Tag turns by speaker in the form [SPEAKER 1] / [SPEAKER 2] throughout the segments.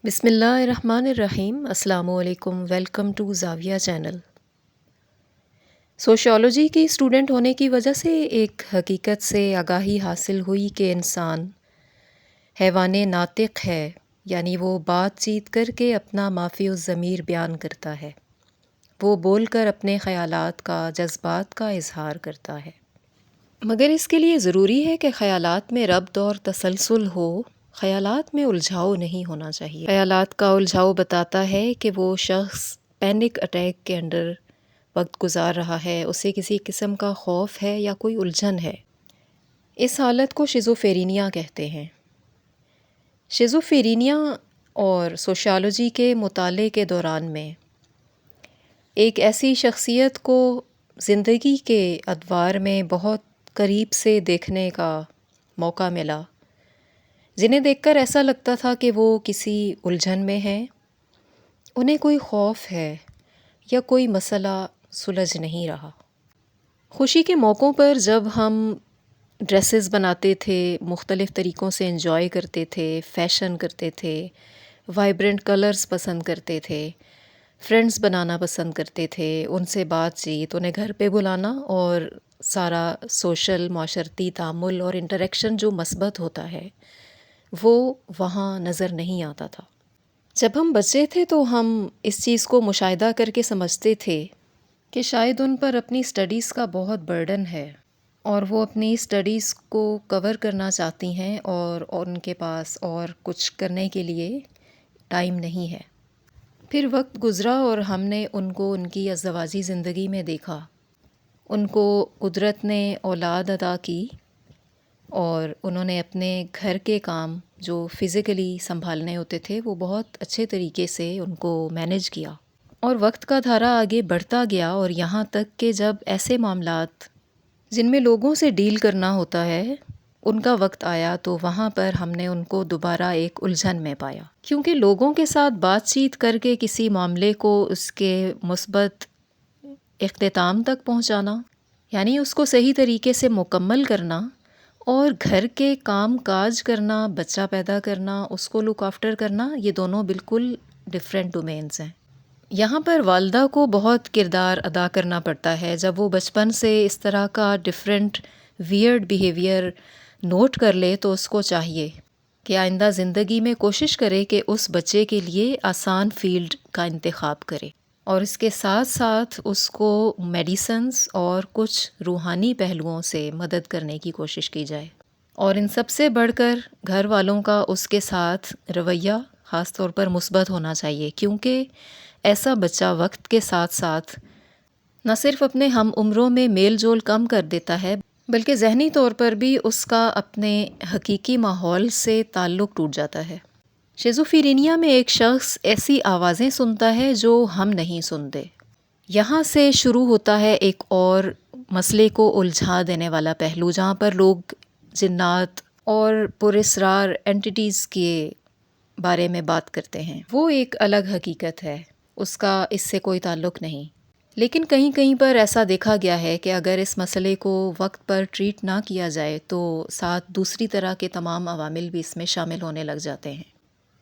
[SPEAKER 1] بسم اللہ الرحمن الرحیم۔ السلام علیکم، ویلکم ٹو زاویہ چینل۔ سوشیالوجی کی اسٹوڈنٹ ہونے کی وجہ سے ایک حقیقت سے آگاہی حاصل ہوئی کہ انسان حیوان ناطق ہے، یعنی وہ بات چیت کر کے اپنا مافی الضمیر بیان کرتا ہے، وہ بول کر اپنے خیالات کا، جذبات کا اظہار کرتا ہے۔ مگر اس کے لیے ضروری ہے کہ خیالات میں ربط اور تسلسل ہو، خیالات میں الجھاؤ نہیں ہونا چاہیے۔ خیالات کا الجھاؤ بتاتا ہے کہ وہ شخص پینک اٹیک کے انڈر وقت گزار رہا ہے، اسے کسی قسم کا خوف ہے یا کوئی الجھن ہے۔ اس حالت کو شیزوفرینیا کہتے ہیں۔ شیزوفرینیا اور سوشیالوجی کے مطالعے کے دوران میں ایک ایسی شخصیت کو زندگی کے ادوار میں بہت قریب سے دیکھنے کا موقع ملا، جنہیں دیکھ کر ایسا لگتا تھا کہ وہ کسی الجھن میں ہیں، انہیں کوئی خوف ہے یا کوئی مسئلہ سلجھ نہیں رہا۔ خوشی کے موقعوں پر جب ہم ڈریسز بناتے تھے، مختلف طریقوں سے انجوائے کرتے تھے، فیشن کرتے تھے، وائبرنٹ کلرز پسند کرتے تھے، فرینڈز بنانا پسند کرتے تھے، ان سے بات چیت، انہیں گھر پہ بلانا اور سارا سوشل معاشرتی تعامل اور انٹریکشن جو مثبت ہوتا ہے وہ وہاں نظر نہیں آتا تھا۔ جب ہم بچے تھے تو ہم اس چیز کو مشاہدہ کر کے سمجھتے تھے کہ شاید ان پر اپنی اسٹڈیز کا بہت برڈن ہے اور وہ اپنی اسٹڈیز کو کور کرنا چاہتی ہیں اور ان کے پاس اور کچھ کرنے کے لیے ٹائم نہیں ہے۔ پھر وقت گزرا اور ہم نے ان کو ان کی ازدواجی زندگی میں دیکھا، ان کو قدرت نے اولاد عطا کی اور انہوں نے اپنے گھر کے کام جو فزیکلی سنبھالنے ہوتے تھے وہ بہت اچھے طریقے سے ان کو مینیج کیا، اور وقت کا دھارا آگے بڑھتا گیا اور یہاں تک کہ جب ایسے معاملات جن میں لوگوں سے ڈیل کرنا ہوتا ہے ان کا وقت آیا تو وہاں پر ہم نے ان کو دوبارہ ایک الجھن میں پایا، کیونکہ لوگوں کے ساتھ بات چیت کر کے کسی معاملے کو اس کے مثبت اختتام تک پہنچانا، یعنی اس کو صحیح طریقے سے مکمل کرنا، اور گھر کے کام کاج کرنا، بچہ پیدا کرنا، اس کو لک آفٹر کرنا، یہ دونوں بالکل ڈفرینٹ ڈومینز ہیں۔ یہاں پر والدہ کو بہت کردار ادا کرنا پڑتا ہے۔ جب وہ بچپن سے اس طرح کا ڈفرینٹ ویئرڈ بیہیویئر نوٹ کر لے تو اس کو چاہیے کہ آئندہ زندگی میں کوشش کرے کہ اس بچے کے لیے آسان فیلڈ کا انتخاب کرے، اور اس کے ساتھ ساتھ اس کو میڈیسنز اور کچھ روحانی پہلوؤں سے مدد کرنے کی کوشش کی جائے، اور ان سب سے بڑھ کر گھر والوں کا اس کے ساتھ رویہ خاص طور پر مثبت ہونا چاہیے، کیونکہ ایسا بچہ وقت کے ساتھ ساتھ نہ صرف اپنے ہم عمروں میں میل جول کم کر دیتا ہے بلکہ ذہنی طور پر بھی اس کا اپنے حقیقی ماحول سے تعلق ٹوٹ جاتا ہے۔ شیزوفرینیا میں ایک شخص ایسی آوازیں سنتا ہے جو ہم نہیں سنتے۔ یہاں سے شروع ہوتا ہے ایک اور مسئلے کو الجھا دینے والا پہلو، جہاں پر لوگ جنات اور پراسرار اینٹیٹیز کے بارے میں بات کرتے ہیں۔ وہ ایک الگ حقیقت ہے، اس کا اس سے کوئی تعلق نہیں، لیکن کہیں کہیں پر ایسا دیکھا گیا ہے کہ اگر اس مسئلے کو وقت پر ٹریٹ نہ کیا جائے تو ساتھ دوسری طرح کے تمام عوامل بھی اس میں شامل ہونے لگ جاتے ہیں۔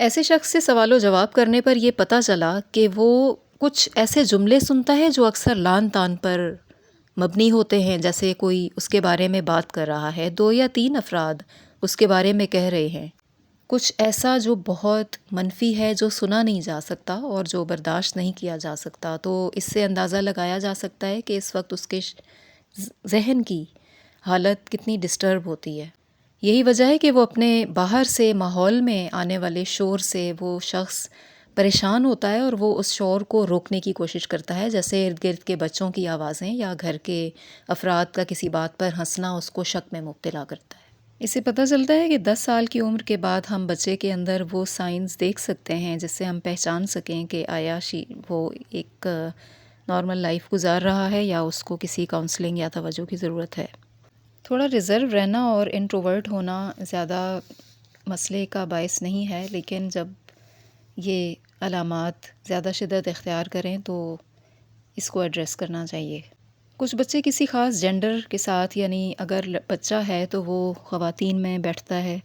[SPEAKER 1] ایسے شخص سے سوال و جواب کرنے پر یہ پتہ چلا کہ وہ کچھ ایسے جملے سنتا ہے جو اکثر لان تان پر مبنی ہوتے ہیں، جیسے کوئی اس کے بارے میں بات کر رہا ہے، 2 یا 3 افراد اس کے بارے میں کہہ رہے ہیں، کچھ ایسا جو بہت منفی ہے، جو سنا نہیں جا سکتا اور جو برداشت نہیں کیا جا سکتا۔ تو اس سے اندازہ لگایا جا سکتا ہے کہ اس وقت اس کے ذہن کی حالت کتنی ڈسٹرب ہوتی ہے۔ یہی وجہ ہے کہ وہ اپنے باہر سے ماحول میں آنے والے شور سے وہ شخص پریشان ہوتا ہے اور وہ اس شور کو روکنے کی کوشش کرتا ہے، جیسے ارد گرد کے بچوں کی آوازیں یا گھر کے افراد کا کسی بات پر ہنسنا اس کو شک میں مبتلا کرتا ہے۔ اس سے پتہ چلتا ہے کہ 10 سال کی عمر کے بعد ہم بچے کے اندر وہ سائنز دیکھ سکتے ہیں جس سے ہم پہچان سکیں کہ آیا وہ ایک نارمل لائف گزار رہا ہے یا اس کو کسی کاؤنسلنگ یا توجہ کی ضرورت ہے۔ تھوڑا ریزرو رہنا اور انٹروورٹ ہونا زیادہ مسئلے کا باعث نہیں ہے، لیکن جب یہ علامات زیادہ شدت اختیار کریں تو اس کو ایڈریس کرنا چاہیے۔ کچھ بچے کسی خاص جینڈر کے ساتھ، یعنی اگر بچہ ہے تو وہ خواتین میں بیٹھتا ہے،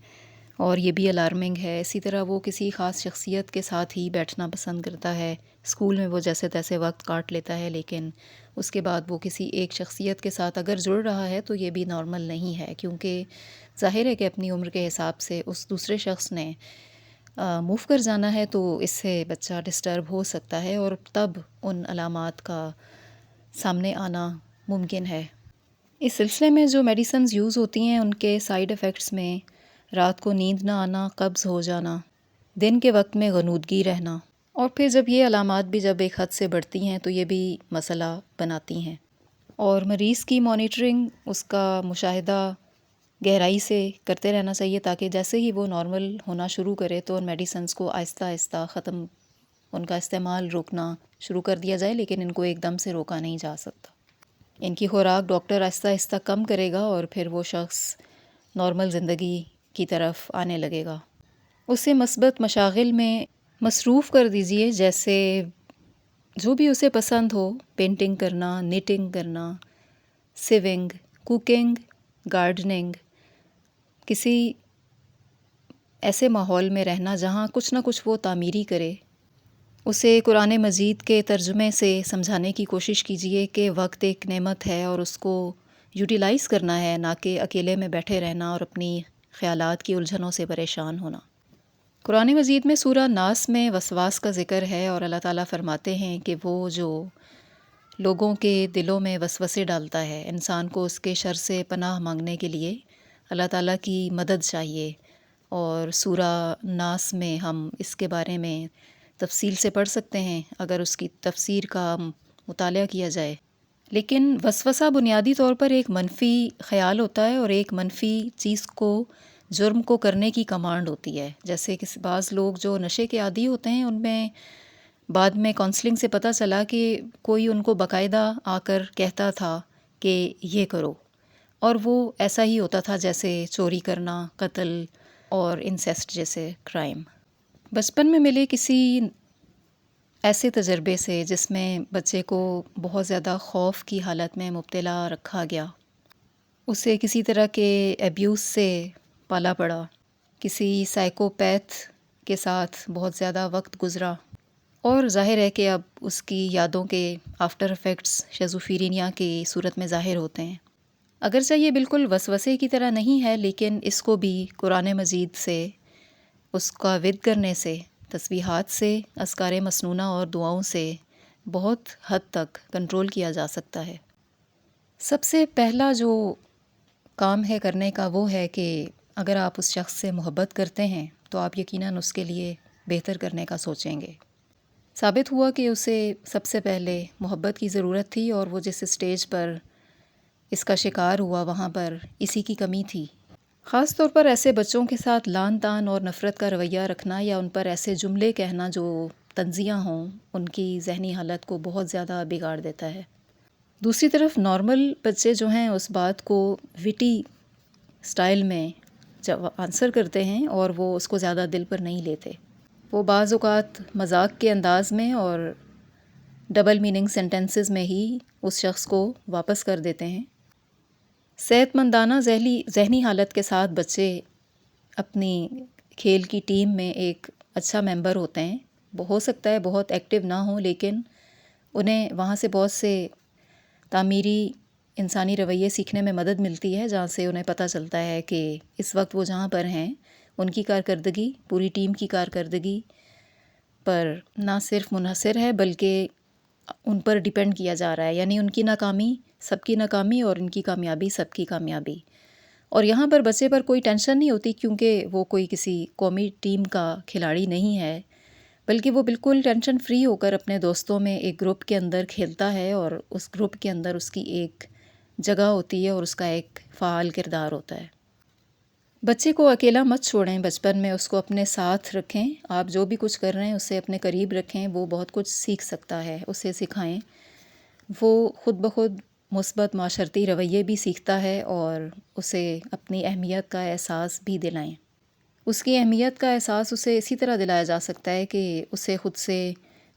[SPEAKER 1] اور یہ بھی الارمنگ ہے۔ اسی طرح وہ کسی خاص شخصیت کے ساتھ ہی بیٹھنا پسند کرتا ہے۔ اسکول میں وہ جیسے تیسے وقت کاٹ لیتا ہے، لیکن اس کے بعد وہ کسی ایک شخصیت کے ساتھ اگر جڑ رہا ہے تو یہ بھی نارمل نہیں ہے، کیونکہ ظاہر ہے کہ اپنی عمر کے حساب سے اس دوسرے شخص نے موو کر جانا ہے، تو اس سے بچہ ڈسٹرب ہو سکتا ہے اور تب ان علامات کا سامنے آنا ممکن ہے۔ اس سلسلے میں جو میڈیسنز یوز ہوتی ہیں ان کے سائیڈ ایفیکٹس میں رات کو نیند نہ آنا، قبض ہو جانا، دن کے وقت میں غنودگی رہنا، اور پھر جب یہ علامات بھی جب ایک حد سے بڑھتی ہیں تو یہ بھی مسئلہ بناتی ہیں۔ اور مریض کی مانیٹرنگ، اس کا مشاہدہ گہرائی سے کرتے رہنا چاہیے، تاکہ جیسے ہی وہ نارمل ہونا شروع کرے تو ان میڈیسنز کو آہستہ آہستہ ختم، ان کا استعمال روکنا شروع کر دیا جائے، لیکن ان کو ایک دم سے روکا نہیں جا سکتا۔ ان کی خوراک ڈاکٹر آہستہ آہستہ کم کرے گا اور پھر وہ شخص نارمل زندگی کی طرف آنے لگے گا۔ اسے مثبت مشاغل میں مصروف کر دیجئے، جیسے جو بھی اسے پسند ہو، پینٹنگ کرنا، نیٹنگ کرنا، سیونگ، کوکنگ، گارڈننگ، کسی ایسے ماحول میں رہنا جہاں کچھ نہ کچھ وہ تعمیری کرے۔ اسے قرآن مجید کے ترجمے سے سمجھانے کی کوشش کیجئے کہ وقت ایک نعمت ہے اور اس کو یوٹیلائز کرنا ہے، نہ کہ اکیلے میں بیٹھے رہنا اور اپنی خیالات کی الجھنوں سے پریشان ہونا۔ قرآن مجید میں سورہ ناس میں وسواس کا ذکر ہے، اور اللہ تعالیٰ فرماتے ہیں کہ وہ جو لوگوں کے دلوں میں وسوسے ڈالتا ہے، انسان کو اس کے شر سے پناہ مانگنے کے لیے اللہ تعالیٰ کی مدد چاہیے۔ اور سورہ ناس میں ہم اس کے بارے میں تفصیل سے پڑھ سکتے ہیں اگر اس کی تفسیر کا مطالعہ کیا جائے۔ لیکن وسوسہ بنیادی طور پر ایک منفی خیال ہوتا ہے اور ایک منفی چیز کو، جرم کو کرنے کی کمانڈ ہوتی ہے۔ جیسے کہ بعض لوگ جو نشے کے عادی ہوتے ہیں، ان میں بعد میں کونسلنگ سے پتہ چلا کہ کوئی ان کو باقاعدہ آ کر کہتا تھا کہ یہ کرو، اور وہ ایسا ہی ہوتا تھا جیسے چوری کرنا، قتل اور انسیسٹ جیسے کرائم۔ بچپن میں ملے کسی ایسے تجربے سے جس میں بچے کو بہت زیادہ خوف کی حالت میں مبتلا رکھا گیا، اسے کسی طرح کے ایبیوز سے پالا پڑا، کسی سائیکوپیتھ کے ساتھ بہت زیادہ وقت گزرا، اور ظاہر ہے کہ اب اس کی یادوں کے آفٹر افیکٹس شیزوفرینیا کی صورت میں ظاہر ہوتے ہیں۔ اگرچہ یہ بالکل وسوسے کی طرح نہیں ہے، لیکن اس کو بھی قرآن مجید سے، اس کا ورد کرنے سے، تسبیحات سے، اذکار مسنونہ اور دعاؤں سے بہت حد تک کنٹرول کیا جا سکتا ہے۔ سب سے پہلا جو کام ہے کرنے کا وہ ہے کہ اگر آپ اس شخص سے محبت کرتے ہیں تو آپ یقیناً اس کے لیے بہتر کرنے کا سوچیں گے۔ ثابت ہوا کہ اسے سب سے پہلے محبت کی ضرورت تھی، اور وہ جس اسٹیج پر اس کا شکار ہوا وہاں پر اسی کی کمی تھی۔ خاص طور پر ایسے بچوں کے ساتھ لان تان اور نفرت کا رویہ رکھنا یا ان پر ایسے جملے کہنا جو طنزیہ ہوں، ان کی ذہنی حالت کو بہت زیادہ بگاڑ دیتا ہے۔ دوسری طرف نارمل بچے جو ہیں اس بات کو وٹی سٹائل میں آنسر کرتے ہیں اور وہ اس کو زیادہ دل پر نہیں لیتے۔ وہ بعض اوقات مذاق کے انداز میں اور ڈبل میننگ سینٹنسز میں ہی اس شخص کو واپس کر دیتے ہیں۔ صحت مندانہ ذہنی حالت کے ساتھ بچے اپنی کھیل کی ٹیم میں ایک اچھا ممبر ہوتے ہیں۔ ہو سکتا ہے بہت ایکٹیو نہ ہوں، لیکن انہیں وہاں سے بہت سے تعمیری انسانی رویے سیکھنے میں مدد ملتی ہے، جہاں سے انہیں پتہ چلتا ہے کہ اس وقت وہ جہاں پر ہیں ان کی کارکردگی پوری ٹیم کی کارکردگی پر نہ صرف منحصر ہے بلکہ ان پر ڈیپینڈ کیا جا رہا ہے، یعنی ان کی ناکامی سب کی ناکامی اور ان کی کامیابی سب کی کامیابی۔ اور یہاں پر بچے پر کوئی ٹینشن نہیں ہوتی، کیونکہ وہ کوئی کسی قومی ٹیم کا کھلاڑی نہیں ہے، بلکہ وہ بالکل ٹینشن فری ہو کر اپنے دوستوں میں ایک گروپ کے اندر کھیلتا ہے، اور اس گروپ کے اندر اس کی ایک جگہ ہوتی ہے اور اس کا ایک فعال کردار ہوتا ہے۔ بچے کو اکیلا مت چھوڑیں، بچپن میں اس کو اپنے ساتھ رکھیں۔ آپ جو بھی کچھ کر رہے ہیں اسے اپنے قریب رکھیں، وہ بہت کچھ سیکھ سکتا ہے، اسے سکھائیں۔ وہ خود بخود مثبت معاشرتی رویے بھی سیکھتا ہے، اور اسے اپنی اہمیت کا احساس بھی دلائیں۔ اس کی اہمیت کا احساس اسے اسی طرح دلایا جا سکتا ہے کہ اسے خود سے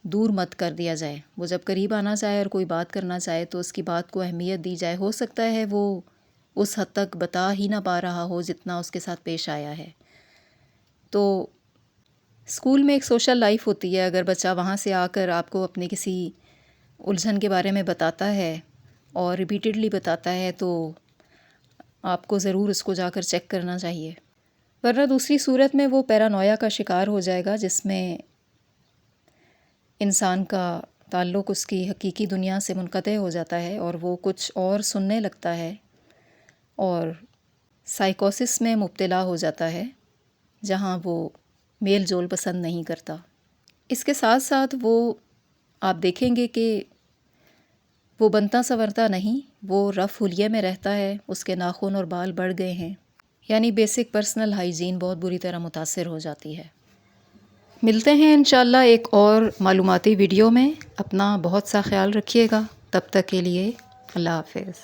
[SPEAKER 1] دور مت کر دیا جائے۔ وہ جب قریب آنا چاہے اور کوئی بات کرنا چاہے تو اس کی بات کو اہمیت دی جائے۔ ہو سکتا ہے وہ اس حد تک بتا ہی نہ پا رہا ہو جتنا اس کے ساتھ پیش آیا ہے، تو اسکول میں ایک سوشل لائف ہوتی ہے، اگر بچہ وہاں سے آ کر آپ کو اپنے کسی الجھن کے بارے میں بتاتا ہے اور ریپیٹیڈلی بتاتا ہے تو آپ کو ضرور اس کو جا کر چیک کرنا چاہیے، ورنہ دوسری صورت میں وہ پیرانویا کا شکار ہو جائے گا، جس میں انسان کا تعلق اس کی حقیقی دنیا سے منقطع ہو جاتا ہے اور وہ کچھ اور سننے لگتا ہے اور سائیکوسس میں مبتلا ہو جاتا ہے، جہاں وہ میل جول پسند نہیں کرتا۔ اس کے ساتھ ساتھ وہ آپ دیکھیں گے کہ وہ بنتا سنورتا نہیں، وہ رف حلیے میں رہتا ہے، اس کے ناخن اور بال بڑھ گئے ہیں، یعنی بیسک پرسنل ہائیجین بہت بری طرح متاثر ہو جاتی ہے۔ ملتے ہیں انشاءاللہ ایک اور معلوماتی ویڈیو میں، اپنا بہت سا خیال رکھیے گا، تب تک کے لیے اللہ حافظ۔